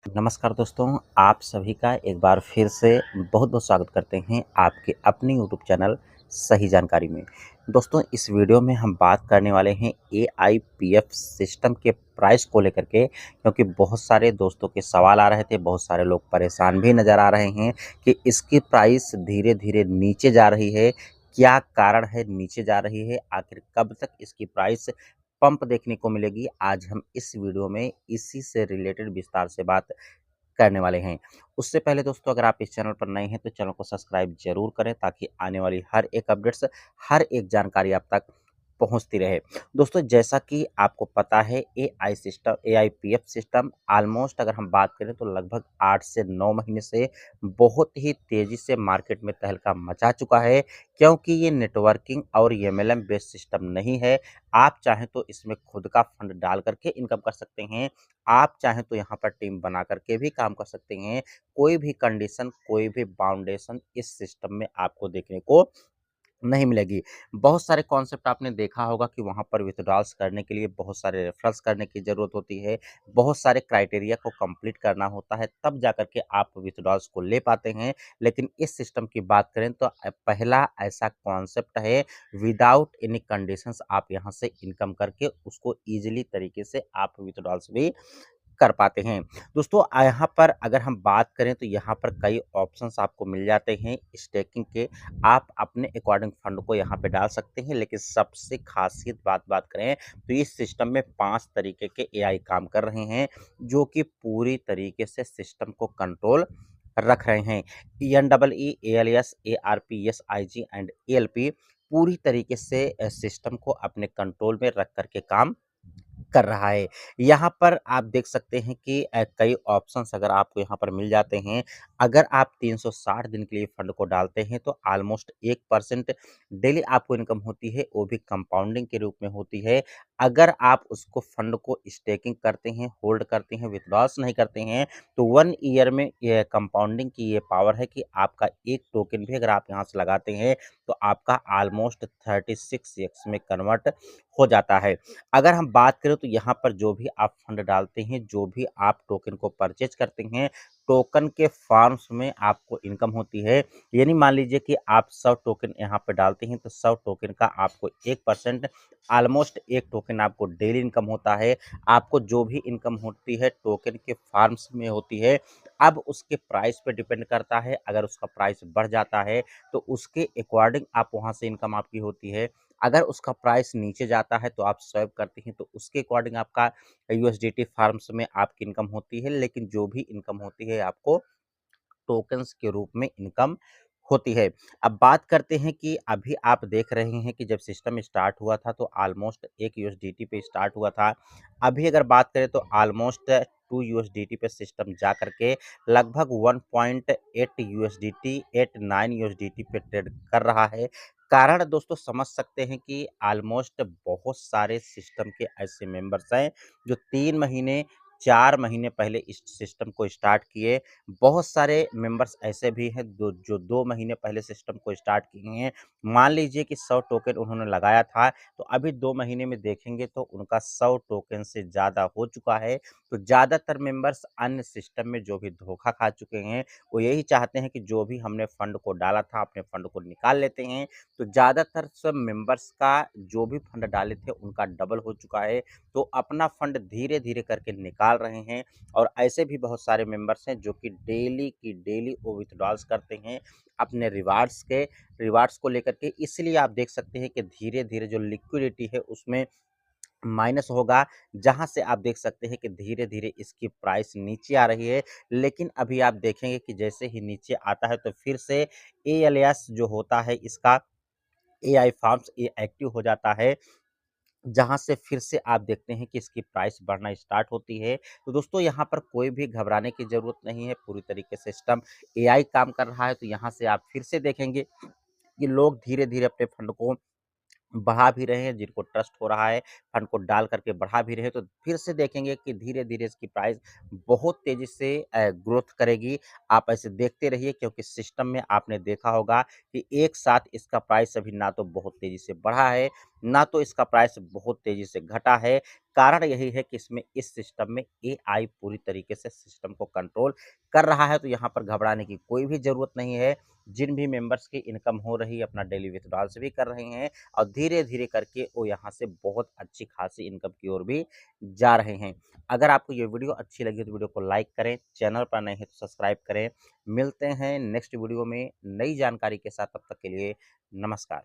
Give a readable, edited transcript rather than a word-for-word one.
नमस्कार दोस्तों, आप सभी का एक बार फिर से बहुत-बहुत स्वागत करते हैं आपके अपने यूट्यूब चैनल सही जानकारी में। दोस्तों, इस वीडियो में हम बात करने वाले हैं एआईपीएफ सिस्टम के प्राइस को लेकर के, क्योंकि बहुत सारे दोस्तों के सवाल आ रहे थे, बहुत सारे लोग परेशान भी नज़र आ रहे हैं कि इसकी प्राइस धीरे-धीरे नीचे जा रही है। क्या कारण है नीचे जा रही है? आखिर कब तक इसकी प्राइस पंप देखने को मिलेगी? आज हम इस वीडियो में इसी से रिलेटेड विस्तार से बात करने वाले हैं। उससे पहले दोस्तों, अगर आप इस चैनल पर नए हैं तो चैनल को सब्सक्राइब ज़रूर करें ताकि आने वाली हर एक अपडेट्स, हर एक जानकारी आप तक पहुँचती रहे। दोस्तों, जैसा कि आपको पता है, एआईपीएफ सिस्टम ऑलमोस्ट अगर हम बात करें तो लगभग 8 से 9 महीने से बहुत ही तेज़ी से मार्केट में तहलका मचा चुका है, क्योंकि ये नेटवर्किंग और एमएलएम बेस्ड सिस्टम नहीं है। आप चाहें तो इसमें खुद का फंड डाल करके इनकम कर सकते हैं। आप चाहें तो यहाँ पर टीम बना करके भी काम कर सकते हैं। कोई भी कंडीशन, कोई भी बाउंडेशन इस सिस्टम में आपको देखने को नहीं मिलेगी। बहुत सारे कॉन्सेप्ट आपने देखा होगा कि वहाँ पर विथड्रॉल्स करने के लिए बहुत सारे रेफरल्स करने की ज़रूरत होती है, बहुत सारे क्राइटेरिया को कंप्लीट करना होता है, तब जाकर के आप विथड्रॉल्स को ले पाते हैं। लेकिन इस सिस्टम की बात करें तो पहला ऐसा कॉन्सेप्ट है, विदाउट एनी कंडीशंस आप यहाँ से इनकम करके उसको ईज़िली तरीके से आप विथड्रॉल्स भी कर पाते हैं। दोस्तों, यहाँ पर अगर हम बात करें तो यहाँ पर कई ऑप्शंस आपको मिल जाते हैं स्टेकिंग के। आप अपने अकॉर्डिंग फंड को यहाँ पे डाल सकते हैं, लेकिन सबसे खासियत बात करें तो इस सिस्टम में 5 तरीके के एआई काम कर रहे हैं, जो कि पूरी तरीके से सिस्टम को कंट्रोल रख रहे हैं। ENEE, ALS, ARP, SIG and ALP पूरी तरीके से सिस्टम को अपने कंट्रोल में रख कर के काम कर रहा है। यहाँ पर आप देख सकते हैं कि कई ऑप्शंस अगर आपको यहाँ पर मिल जाते हैं। अगर आप 360 दिन के लिए फंड को डालते हैं तो ऑलमोस्ट 1% डेली आपको इनकम होती है, वो भी कंपाउंडिंग के रूप में होती है। अगर आप उसको फंड को स्टेकिंग करते हैं, होल्ड करते हैं, विथड्रॉल्स नहीं करते हैं, तो 1 ईयर में ये कंपाउंडिंग की ये पावर है कि आपका एक टोकन भी अगर आप यहाँ से लगाते हैं तो आपका ऑलमोस्ट 36x में कन्वर्ट हो जाता है। अगर हम बात करें तो यहाँ पर जो भी आप फंड डालते हैं, जो भी आप टोकन को परचेज करते हैं, टोकन के फॉर्म्स में आपको इनकम होती है। यानी मान लीजिए कि आप 100 टोकन यहाँ पे डालते हैं तो 100 टोकन का आपको 1% ऑलमोस्ट 1 टोकन आपको डेली इनकम होता है। आपको जो भी इनकम होती है टोकन के फॉर्म्स में होती है। अब उसके प्राइस पे डिपेंड करता है, अगर उसका प्राइस बढ़ जाता है तो उसके अकॉर्डिंग आप वहाँ से इनकम आपकी होती है। अगर उसका प्राइस नीचे जाता है तो आप स्वैप करते हैं तो उसके अकॉर्डिंग आपका यूएसडीटी फार्म्स में आपकी इनकम होती है, लेकिन जो भी इनकम होती है आपको टोकन्स के रूप में इनकम होती है। अब बात करते हैं कि अभी आप देख रहे हैं कि जब सिस्टम स्टार्ट हुआ था तो ऑलमोस्ट 1 यूएसडीटी पे स्टार्ट हुआ था। अभी अगर बात करें तो ऑलमोस्ट 2 यूएसडीटी पे सिस्टम जा करके लगभग 1.8 यूएसडीटी 89 यूएसडीटी पे ट्रेड कर रहा है। कारण दोस्तों समझ सकते हैं कि ऑलमोस्ट बहुत सारे सिस्टम के ऐसे मेंबर्स हैं जो 3 महीने 4 महीने पहले इस सिस्टम को स्टार्ट किए। बहुत सारे मेंबर्स ऐसे भी हैं जो 2 महीने पहले सिस्टम को स्टार्ट किए हैं। मान लीजिए कि 100 टोकन उन्होंने लगाया था, तो अभी 2 महीने में देखेंगे तो उनका 100 टोकन से ज़्यादा हो चुका है। तो ज़्यादातर मेंबर्स अन्य सिस्टम में जो भी धोखा खा चुके हैं, वो यही चाहते हैं कि जो भी हमने फंड को डाला था, अपने फंड को निकाल लेते हैं। तो ज़्यादातर सब मेंबर्स का जो भी फंड डाले थे, उनका डबल हो चुका है। तो अपना फंड धीरे-धीरे करके निकाल रहे हैं। और ऐसे भी बहुत सारे मेंबर्स हैं जो कि डेली की डेली वो विथड्रॉल्स करते हैं अपने रिवार्ड्स को लेकर के। इसलिए आप देख सकते हैं कि धीरे-धीरे जो लिक्विडिटी है उसमें माइनस होगा, जहाँ से आप देख सकते हैं कि धीरे-धीरे इसकी प्राइस नीचे आ रही है। लेकिन अभी आप देखेंगे कि जैसे ही नीचे आता है तो फिर से एएलएस जो होता है इसका एआई फार्म्स ये एक्टिव हो जाता है, जहाँ से फिर से आप देखते हैं कि इसकी प्राइस बढ़ना स्टार्ट होती है। तो दोस्तों, यहाँ पर कोई भी घबराने की ज़रूरत नहीं है, पूरी तरीके से सिस्टम एआई काम कर रहा है। तो यहाँ से आप फिर से देखेंगे कि लोग धीरे-धीरे अपने फंड को बढ़ा भी रहे हैं, जिनको ट्रस्ट हो रहा है फंड को डाल करके बढ़ा भी रहे हैं, तो फिर से देखेंगे कि धीरे-धीरे इसकी प्राइस बहुत तेज़ी से ग्रोथ करेगी। आप ऐसे देखते रहिए, क्योंकि सिस्टम में आपने देखा होगा कि एक साथ इसका प्राइस अभी ना तो बहुत तेज़ी से बढ़ा है, ना तो इसका प्राइस बहुत तेज़ी से घटा है। कारण यही है कि इसमें इस सिस्टम में एआई पूरी तरीके से सिस्टम को कंट्रोल कर रहा है, तो यहाँ पर घबराने की कोई भी ज़रूरत नहीं है। जिन भी मेंबर्स की इनकम हो रही है, अपना डेली विथड्रॉल्स भी कर रहे हैं और धीरे-धीरे करके वो यहाँ से बहुत अच्छी खासी इनकम की ओर भी जा रहे हैं। अगर आपको ये वीडियो अच्छी लगी तो वीडियो को लाइक करें, चैनल पर नए हैं तो सब्सक्राइब करें। मिलते हैं नेक्स्ट वीडियो में नई जानकारी के साथ, तब तक के लिए नमस्कार।